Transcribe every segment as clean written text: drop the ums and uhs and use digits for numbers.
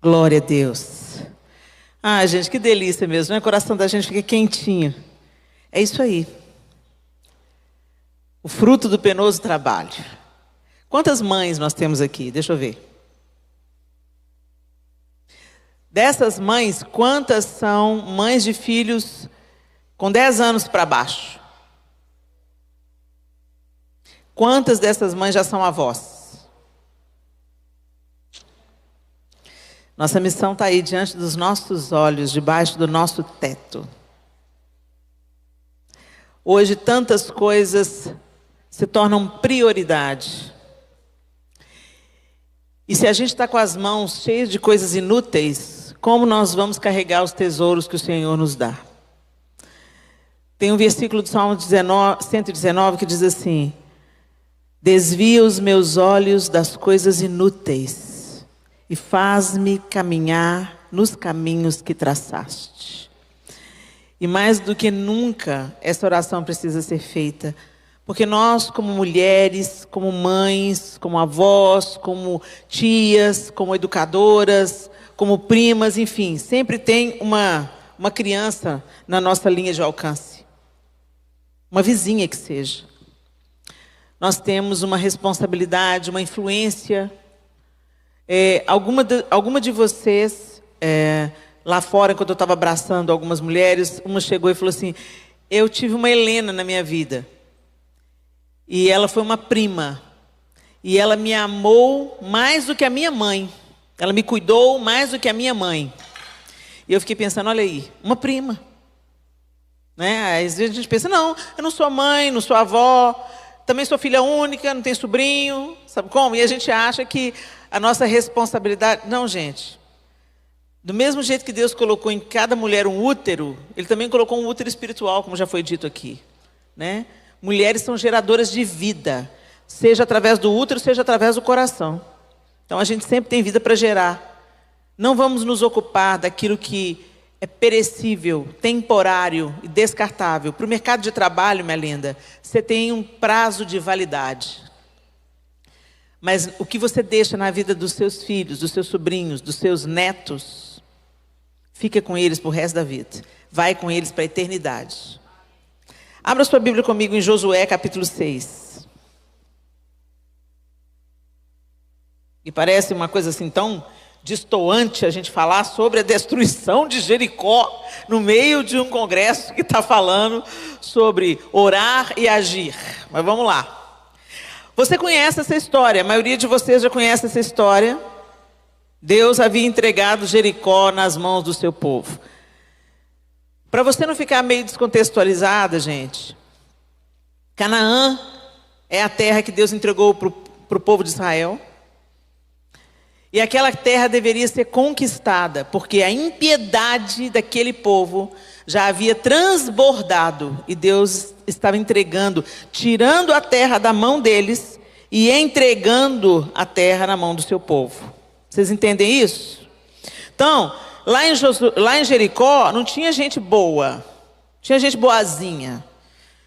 Glória a Deus. Ah, gente, que delícia mesmo, né? O coração da gente fica quentinho. É isso aí. O fruto do penoso trabalho. Quantas mães nós temos aqui? Deixa eu ver. Dessas mães, quantas são mães de filhos com 10 anos para baixo? Quantas dessas mães já são avós? Nossa missão está aí diante dos nossos olhos, debaixo do nosso teto. Hoje tantas coisas se tornam prioridade. E se a gente está com as mãos cheias de coisas inúteis, como nós vamos carregar os tesouros que o Senhor nos dá? Tem um versículo do Salmo 119 que diz assim: desvia os meus olhos das coisas inúteis e faz-me caminhar nos caminhos que traçaste. E mais do que nunca, essa oração precisa ser feita. Porque nós, como mulheres, como mães, como avós, como tias, como educadoras, como primas, enfim, sempre tem uma criança na nossa linha de alcance. Uma vizinha que seja. Nós temos uma responsabilidade, uma influência. Alguma de vocês, lá fora, quando eu estava abraçando algumas mulheres, uma chegou e falou assim: eu tive uma Helena na minha vida. E ela foi uma prima. E ela me amou mais do que a minha mãe. Ela me cuidou mais do que a minha mãe. E eu fiquei pensando, olha aí, uma prima. Né? Às vezes a gente pensa, não, eu não sou mãe, não sou avó, também sou filha única, não tenho sobrinho, sabe como? E a gente acha que a nossa responsabilidade... Não, gente. Do mesmo jeito que Deus colocou em cada mulher um útero, Ele também colocou um útero espiritual, como já foi dito aqui. Né? Mulheres são geradoras de vida, seja através do útero, seja através do coração. Então a gente sempre tem vida para gerar. Não vamos nos ocupar daquilo que é perecível, temporário e descartável. Para o mercado de trabalho, minha linda, você tem um prazo de validade. Mas o que você deixa na vida dos seus filhos, dos seus sobrinhos, dos seus netos, fica com eles para o resto da vida. Vai com eles para a eternidade. Abra sua Bíblia comigo em Josué, capítulo 6. E parece uma coisa assim tão destoante a gente falar sobre a destruição de Jericó no meio de um congresso que está falando sobre orar e agir. Mas vamos lá. Você conhece essa história, a maioria de vocês já conhece essa história. Deus havia entregado Jericó nas mãos do seu povo. Para você não ficar meio descontextualizada, gente, Canaã é a terra que Deus entregou para o povo de Israel. E aquela terra deveria ser conquistada, porque a impiedade daquele povo já havia transbordado. E Deus estava entregando, tirando a terra da mão deles e entregando a terra na mão do seu povo. Vocês entendem isso? Então... Lá em Jericó não tinha gente boa, tinha gente boazinha.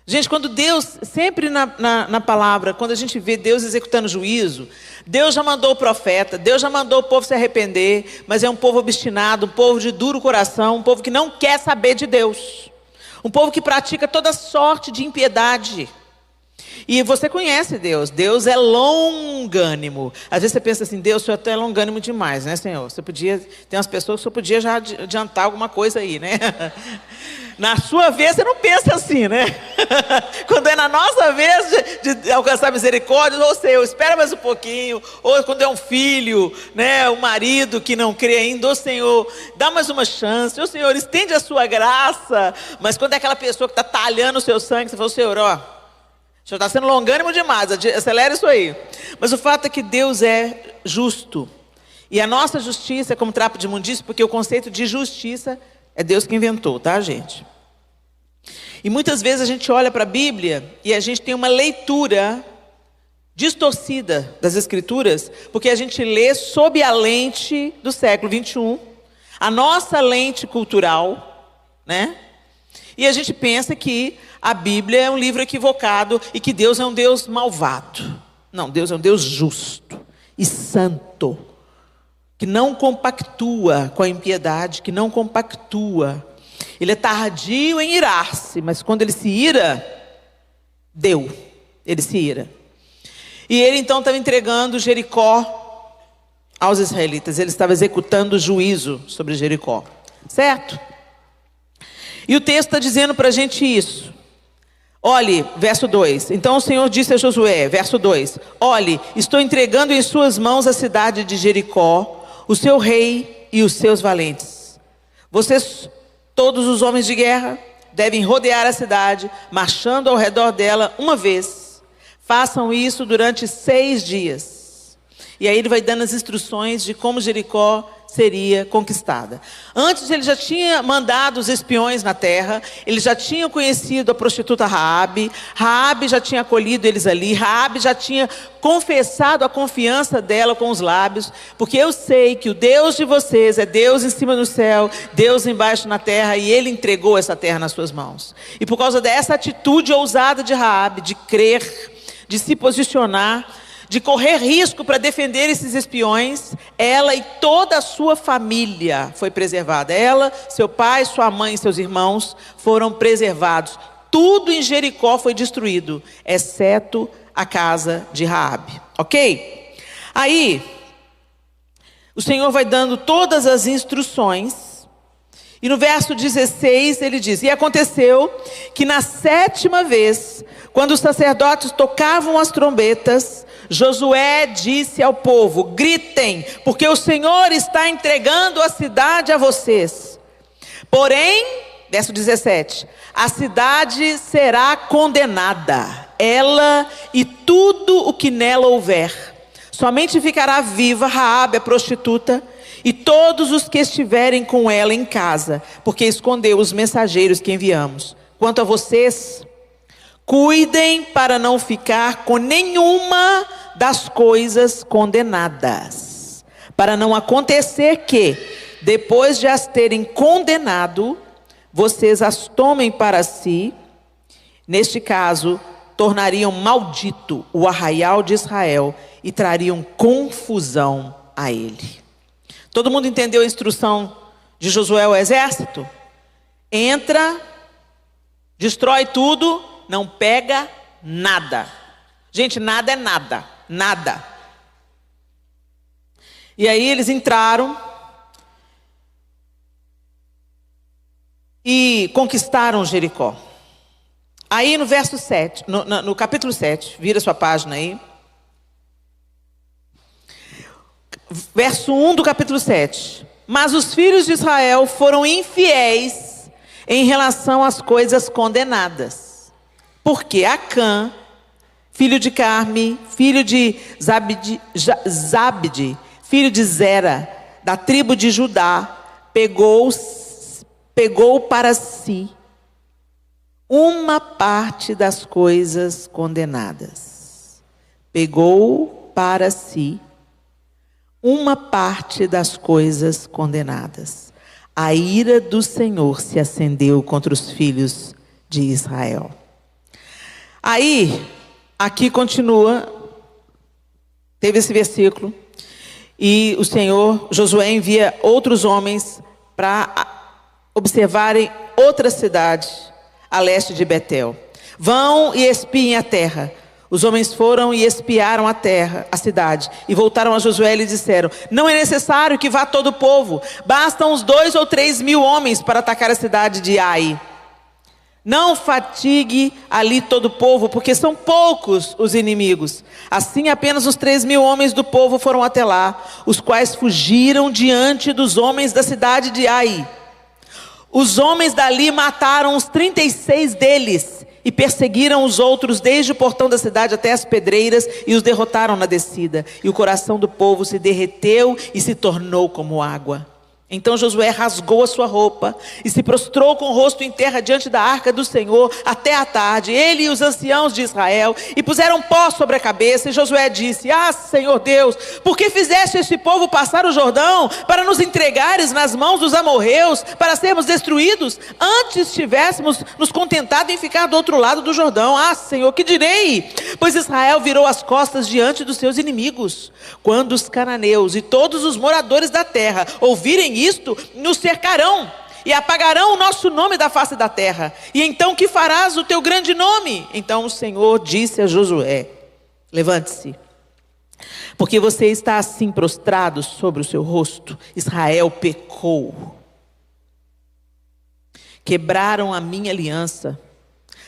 Gente, quando Deus, sempre na palavra, quando a gente vê Deus executando juízo, Deus já mandou o profeta, Deus já mandou o povo se arrepender, mas é um povo obstinado, um povo de duro coração, um povo que não quer saber de Deus, um povo que pratica toda sorte de impiedade. E você conhece Deus, Deus é longânimo. Às vezes você pensa assim, Deus, o Senhor é longânimo demais, né, Senhor? Você podia, tem umas pessoas que o Senhor podia já adiantar alguma coisa aí, né? Na sua vez você não pensa assim, né? Quando é na nossa vez de alcançar misericórdia, ou Senhor, espera mais um pouquinho. Ou quando é um filho, né, um marido que não crê ainda, ô Senhor, dá mais uma chance. Ô Senhor, estende a sua graça. Mas quando é aquela pessoa que está talhando o seu sangue, você fala, Senhor, ó, o Senhor está sendo longânimo demais, acelera isso aí. Mas o fato é que Deus é justo. E a nossa justiça é como trapo de imundícia, porque o conceito de justiça é Deus que inventou, tá, gente? E muitas vezes a gente olha para a Bíblia e a gente tem uma leitura distorcida das Escrituras, porque a gente lê sob a lente do século 21, a nossa lente cultural, né? E a gente pensa que a Bíblia é um livro equivocado e que Deus é um Deus malvado. Não, Deus é um Deus justo e santo. que não compactua com a impiedade, que não compactua. Ele é tardio em irar-se, mas quando ele se ira, ele se ira. E ele então estava entregando Jericó aos israelitas. Ele estava executando o juízo sobre Jericó, certo? E o texto está dizendo para a gente isso. Olhe, verso 2. Então o Senhor disse a Josué, verso 2: olhe, estou entregando em suas mãos a cidade de Jericó, o seu rei e os seus valentes. Vocês, todos os homens de guerra, devem rodear a cidade, marchando ao redor dela uma vez. Façam isso durante 6 dias. E aí ele vai dando as instruções de como Jericó seria conquistada. Antes ele já tinha mandado os espiões na terra, ele já tinha conhecido a prostituta Raabe, Raabe já tinha acolhido eles ali, Raabe já tinha confessado a confiança dela com os lábios, porque eu sei que o Deus de vocês é Deus em cima no céu, Deus embaixo na terra, e ele entregou essa terra nas suas mãos. E por causa dessa atitude ousada de Raabe, de crer, de se posicionar, de correr risco para defender esses espiões, ela e toda a sua família foi preservada. Ela, seu pai, sua mãe e seus irmãos foram preservados. Tudo em Jericó foi destruído, exceto a casa de Raabe. Ok? Aí, o Senhor vai dando todas as instruções. E no verso 16 ele diz: e aconteceu que na 7ª vez, quando os sacerdotes tocavam as trombetas, Josué disse ao povo: gritem, porque o Senhor está entregando a cidade a vocês. Porém, verso 17, a cidade será condenada, ela e tudo o que nela houver. Somente ficará viva Raabe, a prostituta, e todos os que estiverem com ela em casa, porque escondeu os mensageiros que enviamos. Quanto a vocês, cuidem para não ficar com nenhuma das coisas condenadas, para não acontecer que, depois de as terem condenado, vocês as tomem para si. Neste caso, tornariam maldito o arraial de Israel e trariam confusão a ele. Todo mundo entendeu a instrução de Josué ao exército? Entra, destrói tudo, não pega nada. Gente, nada é nada, nada. E aí eles entraram e conquistaram Jericó. Aí no verso 7, no capítulo 7, vira sua página aí. Verso 1 do capítulo 7. Mas os filhos de Israel foram infiéis em relação às coisas condenadas. Porque Acã, filho de Carme, filho de Zabde, filho de Zera, da tribo de Judá, pegou para si uma parte das coisas condenadas. Pegou para si uma parte das coisas condenadas. A ira do Senhor se acendeu contra os filhos de Israel. Aí, aqui continua, teve esse versículo, e o Senhor, Josué, envia outros homens para observarem outra cidade a leste de Betel. Vão e espiem a terra. Os homens foram e espiaram a terra, a cidade, e voltaram a Josué e lhe disseram: não é necessário que vá todo o povo, bastam uns 2 ou 3 mil homens para atacar a cidade de Ai. Não fatigue ali todo o povo, porque são poucos os inimigos. Assim apenas os 3 mil homens do povo foram até lá, os quais fugiram diante dos homens da cidade de Ai. Os homens dali mataram os 36 deles e perseguiram os outros desde o portão da cidade até as pedreiras e os derrotaram na descida. E o coração do povo se derreteu e se tornou como água. Então Josué rasgou a sua roupa e se prostrou com o rosto em terra diante da arca do Senhor até a tarde, ele e os anciãos de Israel, e puseram pó sobre a cabeça. E Josué disse: Ah, Senhor Deus, por que fizeste este povo passar o Jordão para nos entregares nas mãos dos amorreus, para sermos destruídos? Antes tivéssemos nos contentado em ficar do outro lado do Jordão. Ah, Senhor, que direi? Pois Israel virou as costas diante dos seus inimigos. Quando os cananeus e todos os moradores da terra ouvirem isto, nos cercarão e apagarão o nosso nome da face da terra. E então que farás o teu grande nome? Então o Senhor disse a Josué: levante-se, porque você está assim prostrado sobre o seu rosto. Israel pecou, quebraram a minha aliança,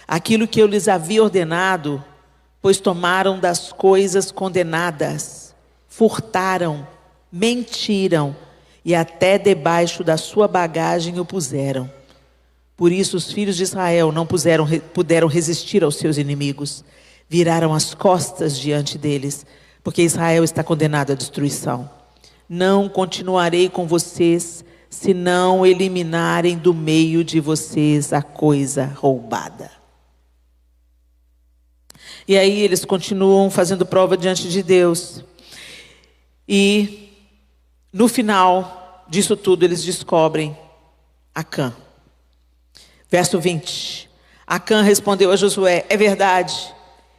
aquilo que eu lhes havia ordenado, pois tomaram das coisas condenadas, furtaram, mentiram, e até debaixo da sua bagagem o puseram. Por isso os filhos de Israel não puderam resistir aos seus inimigos. Viraram as costas diante deles, porque Israel está condenado à destruição. Não continuarei com vocês, se não eliminarem do meio de vocês a coisa roubada. E aí eles continuam fazendo prova diante de Deus. E no final disso tudo, eles descobrem Acã. Verso 20. Acã respondeu a Josué: é verdade,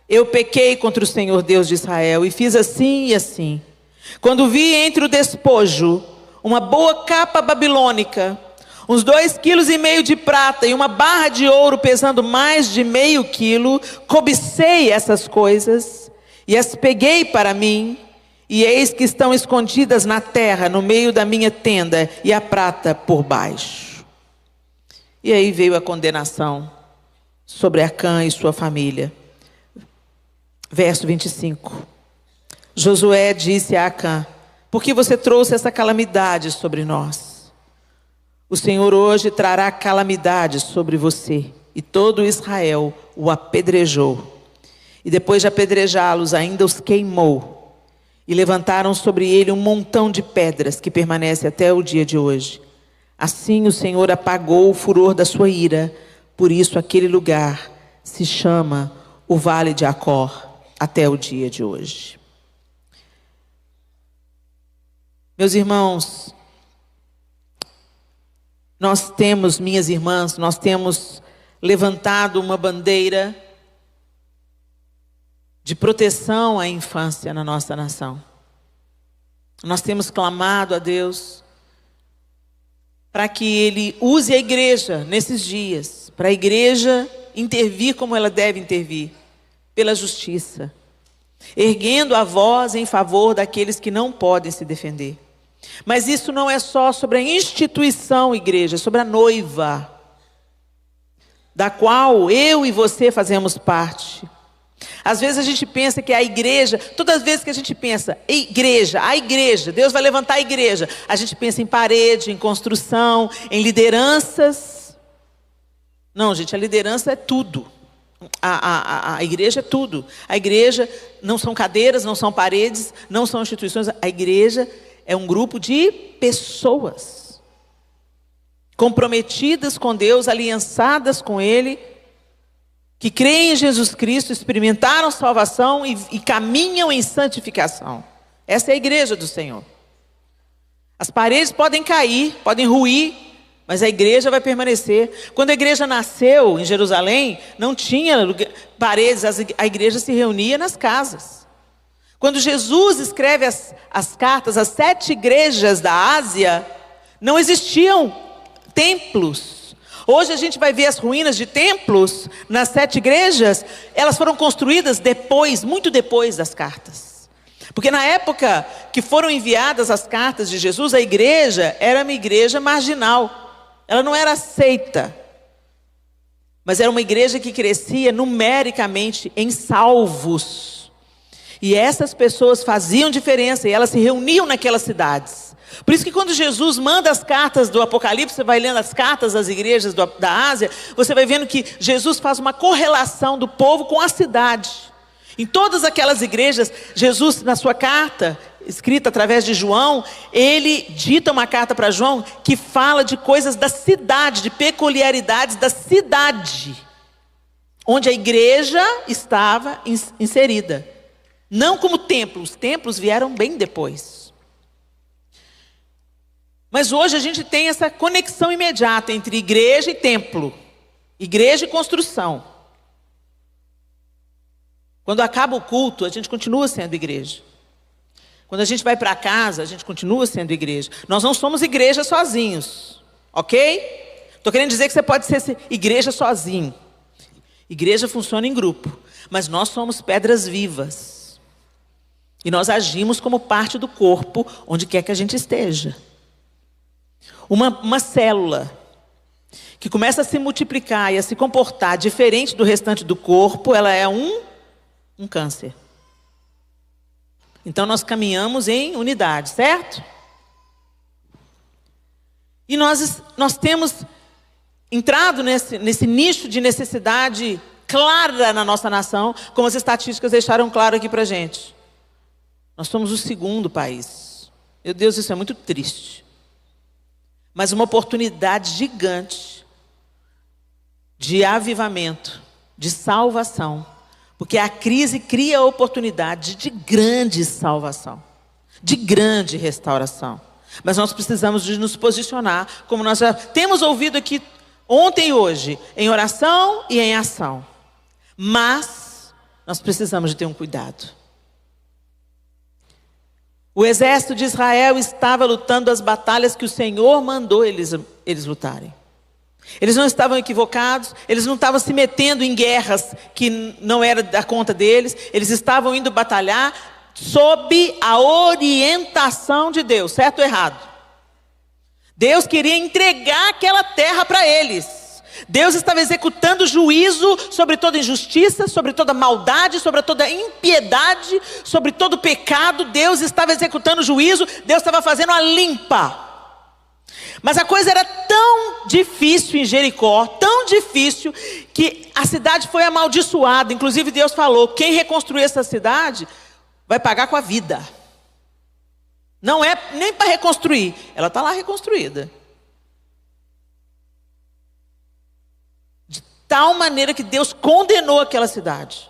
eu pequei contra o Senhor Deus de Israel e fiz assim e assim. Quando vi entre o despojo uma boa capa babilônica, uns 2,5 quilos de prata e uma barra de ouro pesando mais de meio quilo, cobicei essas coisas e as peguei para mim. E eis que estão escondidas na terra, no meio da minha tenda, e a prata por baixo. E aí veio a condenação sobre Acã e sua família. Verso 25. Josué disse a Acã: por que você trouxe essa calamidade sobre nós? O Senhor hoje trará calamidade sobre você. E todo Israel o apedrejou. E depois de apedrejá-los, ainda os queimou. E levantaram sobre ele um montão de pedras que permanece até o dia de hoje. Assim o Senhor apagou o furor da sua ira. Por isso aquele lugar se chama o Vale de Acor até o dia de hoje. Meus irmãos, minhas irmãs, nós temos levantado uma bandeira de proteção à infância na nossa nação. Nós temos clamado a Deus para que Ele use a igreja nesses dias, para a igreja intervir como ela deve intervir, pela justiça, erguendo a voz em favor daqueles que não podem se defender. Mas isso não é só sobre a instituição igreja, é sobre a noiva, da qual eu e você fazemos parte. Às vezes a gente pensa que a igreja, todas as vezes que a gente pensa a igreja, Deus vai levantar a igreja, a gente pensa em parede, em construção, em lideranças. Não, gente, a liderança é tudo. A igreja é tudo. A igreja não são cadeiras, não são paredes, não são instituições. A igreja é um grupo de pessoas comprometidas com Deus, aliançadas com Ele, que creem em Jesus Cristo, experimentaram salvação e caminham em santificação. Essa é a igreja do Senhor. As paredes podem cair, podem ruir, mas a igreja vai permanecer. Quando a igreja nasceu em Jerusalém, não tinha paredes, a igreja se reunia nas casas. Quando Jesus escreve as cartas às 7 igrejas da Ásia, não existiam templos. Hoje a gente vai ver as ruínas de templos nas 7 igrejas. Elas foram construídas depois, muito depois das cartas. Porque na época que foram enviadas as cartas de Jesus, a igreja era uma igreja marginal. Ela não era aceita. Mas era uma igreja que crescia numericamente em salvos. E essas pessoas faziam diferença e elas se reuniam naquelas cidades. Por isso que quando Jesus manda as cartas do Apocalipse, você vai lendo as cartas das igrejas da Ásia, você vai vendo que Jesus faz uma correlação do povo com a cidade. Em todas aquelas igrejas, Jesus, na sua carta, escrita através de João, ele dita uma carta para João que fala de coisas da cidade, de peculiaridades da cidade, onde a igreja estava inserida. Não como templo, os templos vieram bem depois. Mas hoje a gente tem essa conexão imediata entre igreja e templo, igreja e construção. Quando acaba o culto, a gente continua sendo igreja. Quando a gente vai para casa, a gente continua sendo igreja. Nós não somos igreja sozinhos, ok? Estou querendo dizer que você pode ser igreja sozinho. Igreja funciona em grupo, mas nós somos pedras vivas. E nós agimos como parte do corpo, onde quer que a gente esteja. Uma célula que começa a se multiplicar e a se comportar diferente do restante do corpo, ela é um câncer. Então nós caminhamos em unidade, certo? E nós temos entrado nesse nicho de necessidade clara na nossa nação, como as estatísticas deixaram claro aqui para a gente. Nós somos o segundo país. Meu Deus, isso é muito triste. Mas uma oportunidade gigante de avivamento, de salvação. Porque a crise cria a oportunidade de grande salvação, de grande restauração. Mas nós precisamos de nos posicionar, como nós já temos ouvido aqui ontem e hoje, em oração e em ação. Mas nós precisamos de ter um cuidado. O exército de Israel estava lutando as batalhas que o Senhor mandou eles lutarem. Eles não estavam equivocados, eles não estavam se metendo em guerras que não era da conta deles, eles estavam indo batalhar sob a orientação de Deus, certo ou errado? Deus queria entregar aquela terra para eles. Deus estava executando juízo sobre toda injustiça, sobre toda maldade, sobre toda impiedade, sobre todo pecado. Deus estava executando juízo, Deus estava fazendo a limpa. Mas a coisa era tão difícil em Jericó, tão difícil, que a cidade foi amaldiçoada. Inclusive Deus falou, quem reconstruir essa cidade vai pagar com a vida. Não é nem para reconstruir, ela está lá reconstruída. De tal maneira que Deus condenou aquela cidade.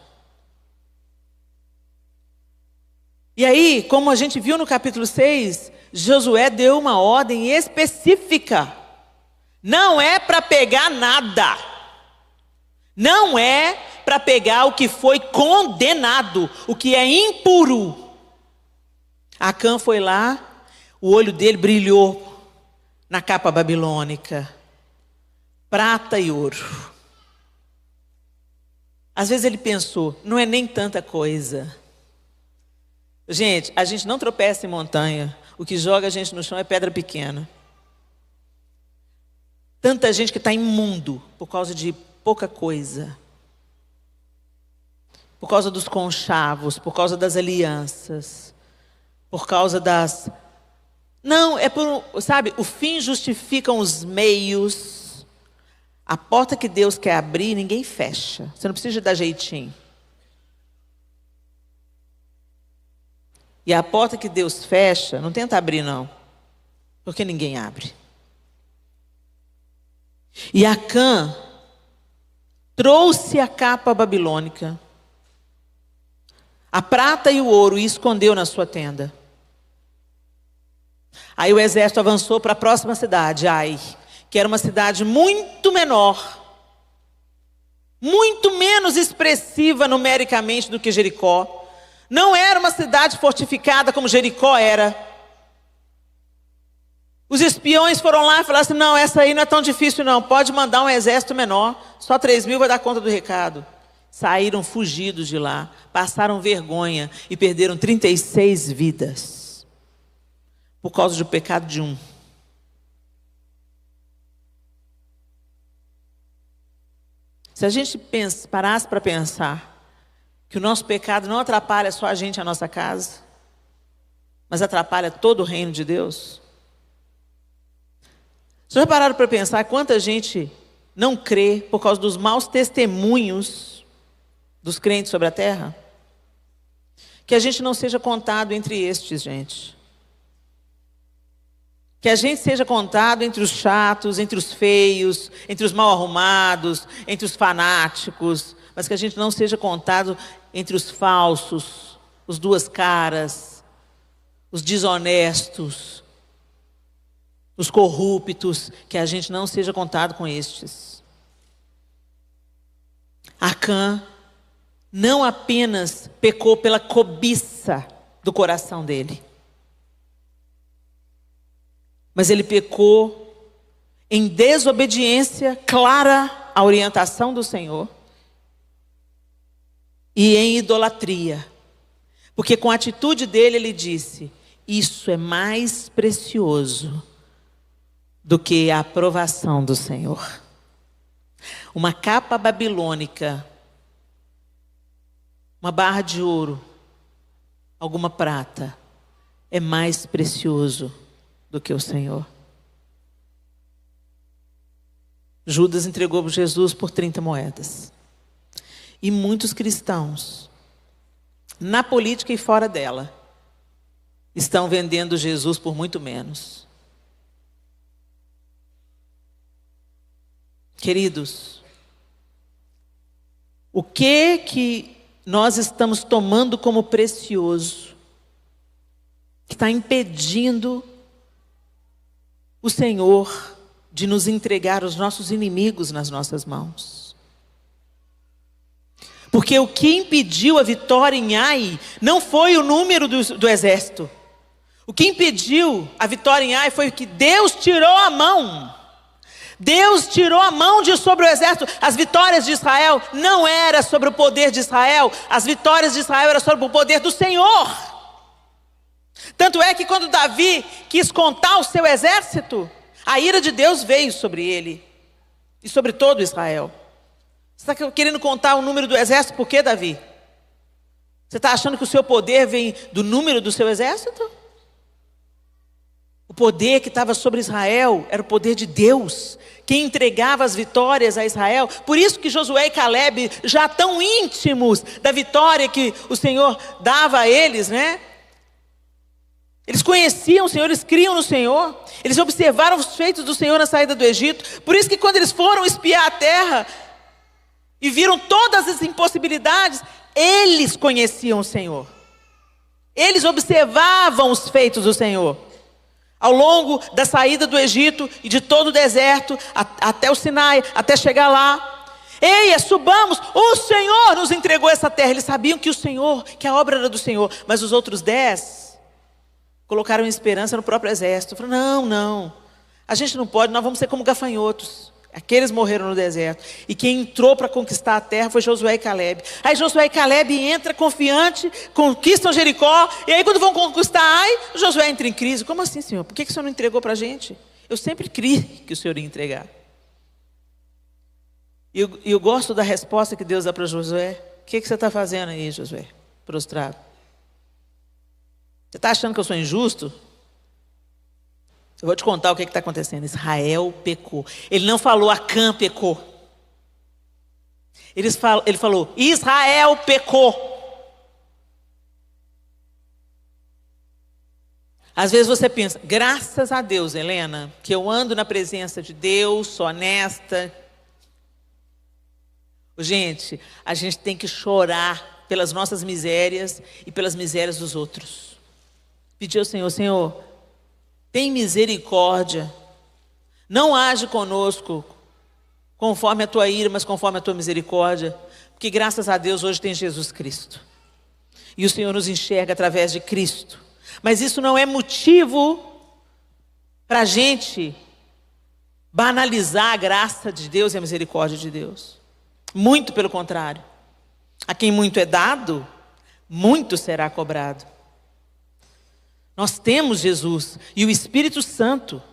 E aí, como a gente viu no capítulo 6, Josué deu uma ordem específica. Não é para pegar nada. Não é para pegar o que foi condenado, o que é impuro. Acã foi lá, o olho dele brilhou na capa babilônica. Prata e ouro. Às vezes ele pensou, não é nem tanta coisa. Gente, a gente não tropeça em montanha. O que joga a gente no chão é pedra pequena. Tanta gente que está imundo por causa de pouca coisa. Por causa dos conchavos, por causa das alianças, por causa das... Não, é por... Sabe, o fim justificam os meios. A porta que Deus quer abrir, ninguém fecha. Você não precisa dar jeitinho. E a porta que Deus fecha, não tenta abrir não, porque ninguém abre. E Acã trouxe a capa babilônica, a prata e o ouro, e escondeu na sua tenda. Aí o exército avançou para a próxima cidade, Ai, que era uma cidade muito menor, muito menos expressiva numericamente do que Jericó. Não era uma cidade fortificada como Jericó era. Os espiões foram lá e falaram assim, não, essa aí não é tão difícil não, pode mandar um exército menor, só 3.000 vai dar conta do recado. Saíram fugidos de lá, passaram vergonha e perderam 36 vidas. Por causa do pecado de um. Se a gente parasse para pensar, que o nosso pecado não atrapalha só a gente e a nossa casa, mas atrapalha todo o reino de Deus. Vocês já pararam para pensar quanta gente não crê por causa dos maus testemunhos dos crentes sobre a terra? Que a gente não seja contado entre estes, gente. Que a gente seja contado entre os chatos, entre os feios, entre os mal arrumados, entre os fanáticos, mas que a gente não seja contado entre os falsos, os duas caras, os desonestos, os corruptos, que a gente não seja contado com estes. Acã não apenas pecou pela cobiça do coração dele, mas ele pecou em desobediência clara à orientação do Senhor e em idolatria. Porque com a atitude dele ele disse: isso é mais precioso do que a aprovação do Senhor. Uma capa babilônica, uma barra de ouro, alguma prata, é mais precioso do que o Senhor. Judas entregou Jesus por 30 moedas. E muitos cristãos, na política e fora dela, estão vendendo Jesus por muito menos. Queridos, o que nós estamos tomando como precioso, que está impedindo o Senhor de nos entregar os nossos inimigos nas nossas mãos? Porque o que impediu a vitória em Ai não foi o número do exército. O que impediu a vitória em Ai foi que Deus tirou a mão. Deus tirou a mão de sobre o exército. As vitórias de Israel não eram sobre o poder de Israel. As vitórias de Israel eram sobre o poder do Senhor. Tanto é que quando Davi quis contar o seu exército, a ira de Deus veio sobre ele e sobre todo Israel. Você está querendo contar o número do exército por quê, Davi? Você está achando que o seu poder vem do número do seu exército? O poder que estava sobre Israel era o poder de Deus, quem entregava as vitórias a Israel. Por isso que Josué e Caleb, já tão íntimos da vitória que o Senhor dava a eles, né? Eles conheciam o Senhor, eles criam no Senhor, eles observaram os feitos do Senhor na saída do Egito. Por isso que quando eles foram espiar a terra e viram todas as impossibilidades, eles conheciam o Senhor. Eles observavam os feitos do Senhor. Ao longo da saída do Egito e de todo o deserto, até o Sinai, até chegar lá. Eia, subamos, o Senhor nos entregou essa terra. Eles sabiam que o Senhor, que a obra era do Senhor. Mas os outros 10 colocaram esperança no próprio exército. Falaram, não, a gente não pode, nós vamos ser como gafanhotos. Aqueles morreram no deserto. E quem entrou para conquistar a terra foi Josué e Caleb. Aí Josué e Caleb entra confiante, conquistam Jericó. E aí quando vão conquistar Josué entra em crise. Como assim, Senhor? Por que o Senhor não entregou para a gente? Eu sempre criei que o Senhor ia entregar. E eu gosto da resposta que Deus dá para Josué. O que você está fazendo aí, Josué? Prostrado. Você está achando que eu sou injusto? Eu vou te contar o que está acontecendo. Israel pecou. Ele não falou Acã pecou. Ele falou Israel pecou. Às vezes você pensa, graças a Deus, Helena, que eu ando na presença de Deus, sou honesta. Gente, a gente tem que chorar pelas nossas misérias e pelas misérias dos outros. Pedir ao Senhor, Senhor, tem misericórdia, não age conosco conforme a tua ira, mas conforme a tua misericórdia, porque graças a Deus hoje tem Jesus Cristo, e o Senhor nos enxerga através de Cristo, mas isso não é motivo para a gente banalizar a graça de Deus e a misericórdia de Deus, muito pelo contrário, a quem muito é dado, muito será cobrado. Nós temos Jesus e o Espírito Santo.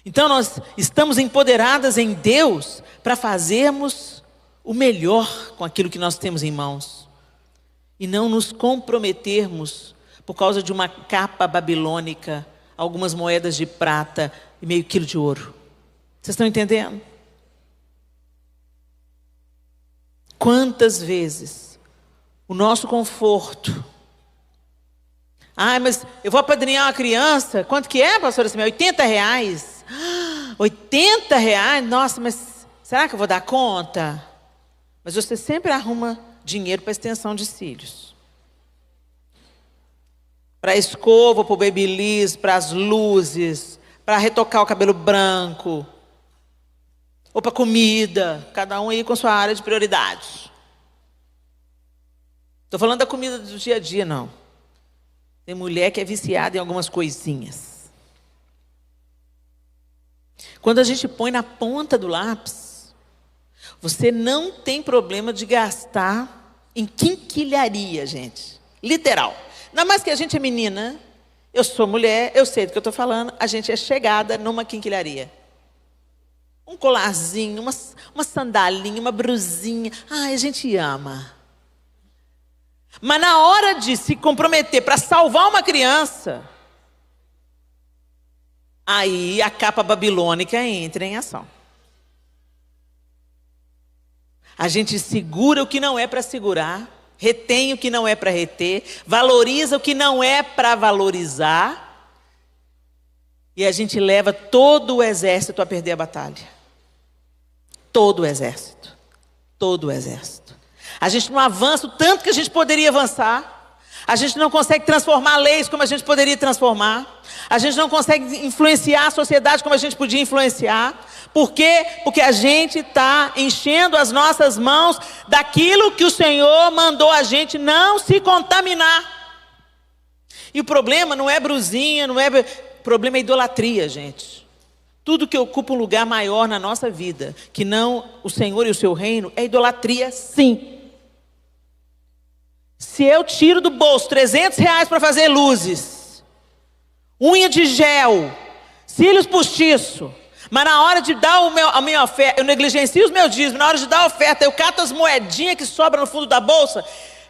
Então nós estamos empoderadas em Deus para fazermos o melhor com aquilo que nós temos em mãos. E não nos comprometermos por causa de uma capa babilônica, algumas moedas de prata e meio quilo de ouro. Vocês estão entendendo? Quantas vezes o nosso conforto, Ah, mas eu vou apadrinhar uma criança. Quanto que é, pastora Simé? R$80. R$80? Nossa, mas será que eu vou dar conta? Mas você sempre arruma dinheiro para extensão de cílios. Para a escova, para o babyliss, para as luzes, para retocar o cabelo branco. Ou para comida. Cada um aí com sua área de prioridade. Estou falando da comida do dia a dia, não. Tem mulher que é viciada em algumas coisinhas. Quando a gente põe na ponta do lápis, você não tem problema de gastar em quinquilharia, gente. Literal. Ainda mais que a gente é menina, eu sou mulher, eu sei do que eu estou falando, a gente é chegada numa quinquilharia. Um colarzinho, uma sandalinha, uma brusinha. Ai, a gente ama. Mas na hora de se comprometer para salvar uma criança, aí a capa babilônica entra em ação. A gente segura o que não é para segurar, retém o que não é para reter, valoriza o que não é para valorizar, e a gente leva todo o exército a perder a batalha. Todo o exército. Todo o exército. A gente não avança o tanto que a gente poderia avançar. A gente não consegue transformar leis como a gente poderia transformar. A gente não consegue influenciar a sociedade como a gente podia influenciar. Por quê? Porque a gente está enchendo as nossas mãos daquilo que o Senhor mandou a gente não se contaminar. E o problema não é brusinha, o problema é idolatria, gente. Tudo que ocupa um lugar maior na nossa vida, que não o Senhor e o seu reino, é idolatria, sim. Se eu tiro do bolso R$300 para fazer luzes, unha de gel, cílios postiços, mas na hora de dar a minha oferta, eu negligencio os meus dízimos, na hora de dar a oferta, eu cato as moedinhas que sobram no fundo da bolsa,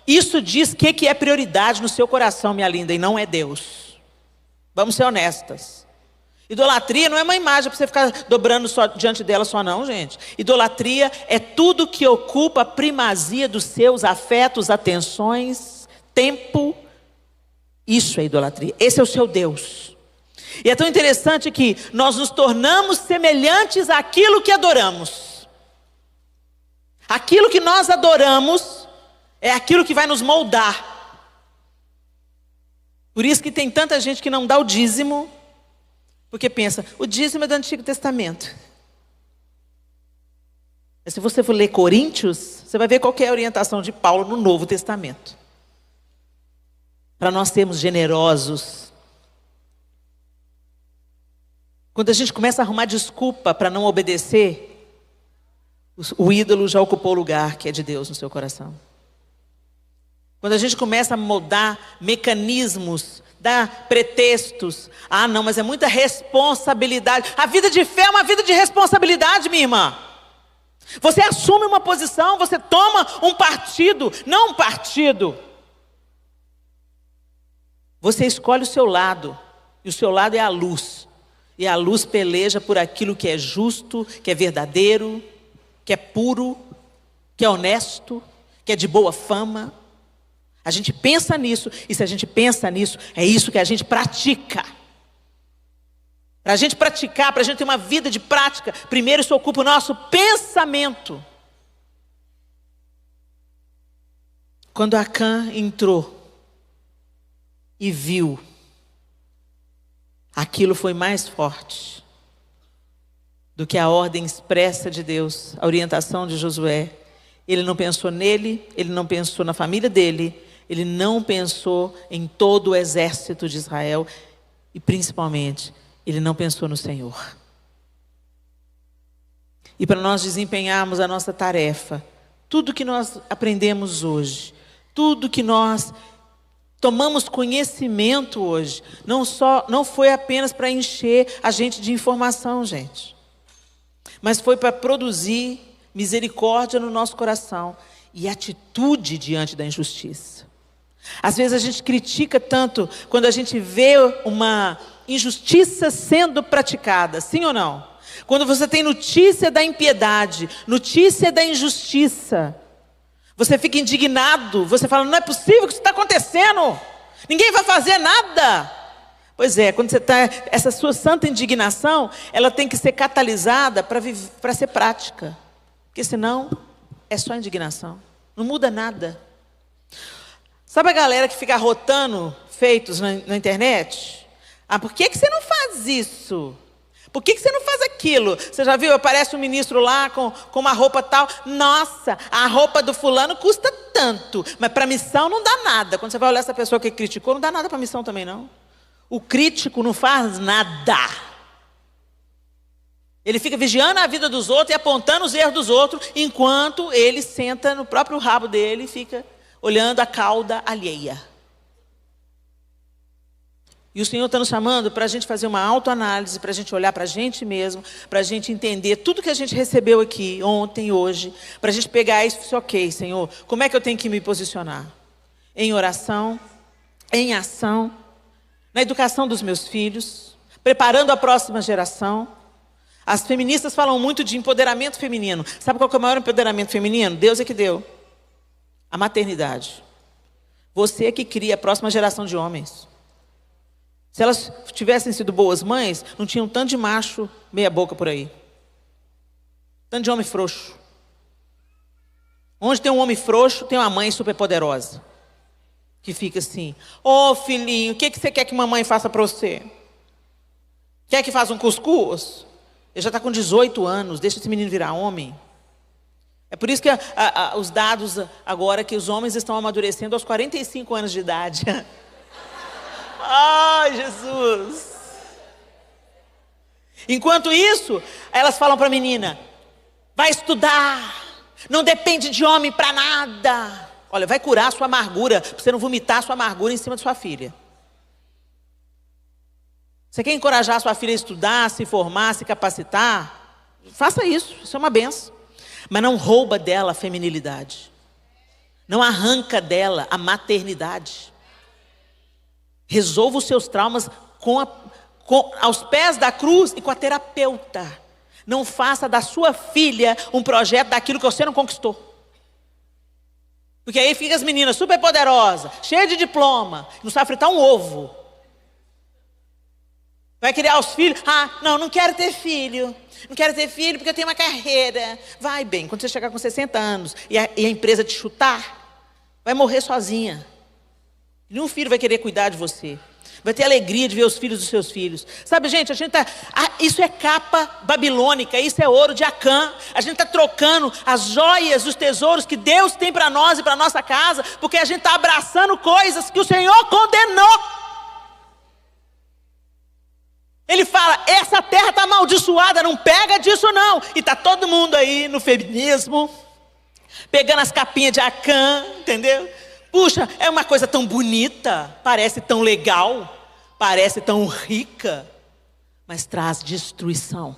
isso diz que é prioridade no seu coração, minha linda, e não é Deus. Vamos ser honestas. Idolatria não é uma imagem para você ficar dobrando só, diante dela só não, gente. Idolatria é tudo que ocupa a primazia dos seus afetos, atenções, tempo. Isso é idolatria. Esse é o seu Deus. E é tão interessante que nós nos tornamos semelhantes àquilo que adoramos. Aquilo que nós adoramos é aquilo que vai nos moldar. Por isso que tem tanta gente que não dá o dízimo, porque pensa, o dízimo é do Antigo Testamento. Mas se você for ler Coríntios, você vai ver qual que é a orientação de Paulo no Novo Testamento. Para nós sermos generosos. Quando a gente começa a arrumar desculpa para não obedecer, o ídolo já ocupou o lugar que é de Deus no seu coração. Quando a gente começa a moldar mecanismos, dar pretextos. Ah, não, mas é muita responsabilidade. A vida de fé é uma vida de responsabilidade, minha irmã. Você assume uma posição, você toma um partido, não um partido. Você escolhe o seu lado, e o seu lado é a luz. E a luz peleja por aquilo que é justo, que é verdadeiro, que é puro, que é honesto, que é de boa fama. A gente pensa nisso, e se a gente pensa nisso, é isso que a gente pratica. Para a gente praticar, para a gente ter uma vida de prática, primeiro isso ocupa o nosso pensamento. Quando Acã entrou e viu, aquilo foi mais forte do que a ordem expressa de Deus, a orientação de Josué. Ele não pensou nele, ele não pensou na família dele, ele não pensou em todo o exército de Israel e principalmente, ele não pensou no Senhor. E para nós desempenharmos a nossa tarefa, tudo que nós aprendemos hoje, tudo que nós tomamos conhecimento hoje, não foi apenas para encher a gente de informação, gente, mas foi para produzir misericórdia no nosso coração e atitude diante da injustiça. Às vezes a gente critica tanto quando a gente vê uma injustiça sendo praticada, sim ou não? Quando você tem notícia da impiedade, notícia da injustiça, você fica indignado, você fala, não é possível que isso está acontecendo. Ninguém vai fazer nada. Pois é, quando você está, essa sua santa indignação, ela tem que ser catalisada para ser prática. Porque senão, é só indignação. Não muda nada. Sabe a galera que fica arrotando feitos na internet? Ah, por que você não faz isso? Por que você não faz aquilo? Você já viu? Aparece um ministro lá com uma roupa tal. Nossa, a roupa do fulano custa tanto. Mas para a missão não dá nada. Quando você vai olhar essa pessoa que criticou, não dá nada para a missão também, não. O crítico não faz nada. Ele fica vigiando a vida dos outros e apontando os erros dos outros, enquanto ele senta no próprio rabo dele e fica olhando a cauda alheia. E o Senhor está nos chamando para a gente fazer uma autoanálise, para a gente olhar para a gente mesmo, para a gente entender tudo que a gente recebeu aqui, ontem, hoje, para a gente pegar isso e dizer, ok, Senhor, como é que eu tenho que me posicionar? Em oração, em ação, na educação dos meus filhos, preparando a próxima geração. As feministas falam muito de empoderamento feminino. Sabe qual que é o maior empoderamento feminino? Deus é que deu. A maternidade. Você é que cria a próxima geração de homens. Se elas tivessem sido boas mães, não tinham tanto de macho meia boca por aí. Tanto de homem frouxo. Onde tem um homem frouxo, tem uma mãe super poderosa. Que fica assim, ô filhinho, o que você quer que mamãe faça para você? Quer que faça um cuscuz? Ele já está com 18 anos, deixa esse menino virar homem. É por isso que os dados agora que os homens estão amadurecendo aos 45 anos de idade. Ai, Jesus! Enquanto isso, elas falam para a menina, vai estudar, não depende de homem para nada. Olha, vai curar a sua amargura, para você não vomitar a sua amargura em cima de sua filha. Você quer encorajar a sua filha a estudar, se formar, se capacitar? Faça isso, isso é uma benção. Mas não rouba dela a feminilidade. Não arranca dela a maternidade. Resolva os seus traumas aos pés da cruz e com a terapeuta. Não faça da sua filha um projeto daquilo que você não conquistou. Porque aí fica as meninas super poderosas, cheias de diploma, não sabe fritar um ovo. Vai criar os filhos. Ah, não quero ter filho. Não quero ter filho porque eu tenho uma carreira. Vai bem, quando você chegar com 60 anos e a empresa te chutar, vai morrer sozinha. Nenhum filho vai querer cuidar de você. Vai ter alegria de ver os filhos dos seus filhos. Sabe, gente, isso é capa babilônica, isso é ouro de Acã. A gente está trocando as joias, os tesouros que Deus tem para nós e para nossa casa, porque a gente está abraçando coisas que o Senhor condenou. Ele fala, essa terra está amaldiçoada, não pega disso não. E está todo mundo aí no feminismo, pegando as capinhas de Acã, entendeu? Puxa, é uma coisa tão bonita, parece tão legal, parece tão rica, mas traz destruição.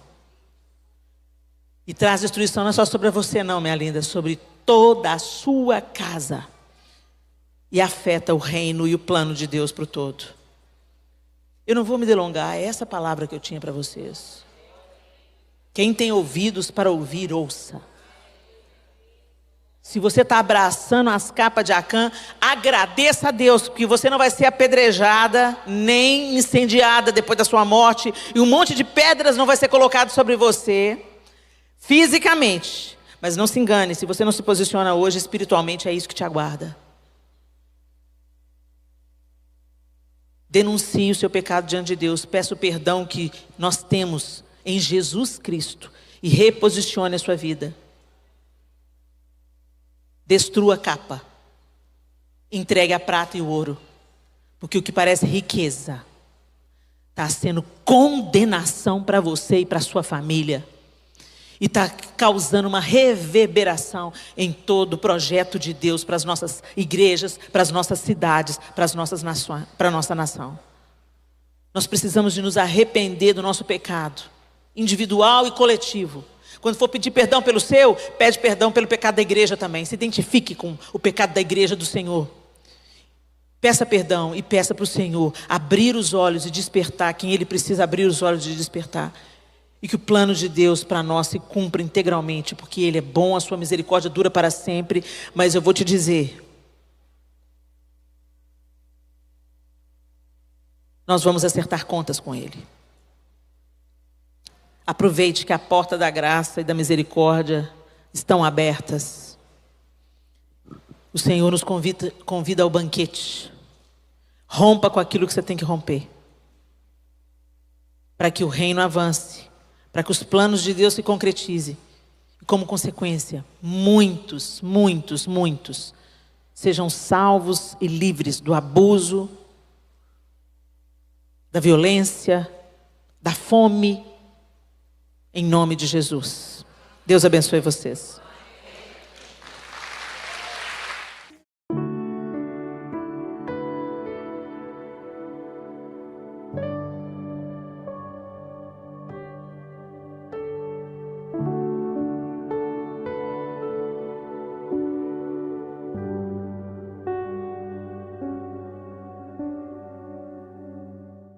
E traz destruição não é só sobre você não, minha linda, é sobre toda a sua casa. E afeta o reino e o plano de Deus para o todo. Eu não vou me delongar, é essa palavra que eu tinha para vocês. Quem tem ouvidos para ouvir, ouça. Se você está abraçando as capas de Acã, agradeça a Deus, porque você não vai ser apedrejada, nem incendiada depois da sua morte, e um monte de pedras não vai ser colocado sobre você, fisicamente. Mas não se engane, se você não se posiciona hoje, espiritualmente é isso que te aguarda. Denuncie o seu pecado diante de Deus, peça o perdão que nós temos em Jesus Cristo e reposicione a sua vida. Destrua a capa, entregue a prata e o ouro, porque o que parece riqueza está sendo condenação para você e para a sua família, e está causando uma reverberação em todo o projeto de Deus para as nossas igrejas, para as nossas cidades, para as nossas nações, para a nossa nação. Nós precisamos de nos arrepender do nosso pecado, individual e coletivo. Quando for pedir perdão pelo seu, pede perdão pelo pecado da igreja também. Se identifique com o pecado da igreja do Senhor. Peça perdão e peça para o Senhor abrir os olhos e despertar quem Ele precisa abrir os olhos e despertar. E que o plano de Deus para nós se cumpra integralmente, porque Ele é bom, a sua misericórdia dura para sempre. Mas eu vou te dizer, nós vamos acertar contas com Ele. Aproveite que a porta da graça e da misericórdia estão abertas. O Senhor nos convida ao banquete. Rompa com aquilo que você tem que romper, para que o reino avance, para que os planos de Deus se concretizem. E como consequência, muitos sejam salvos e livres do abuso, da violência, da fome, em nome de Jesus. Deus abençoe vocês.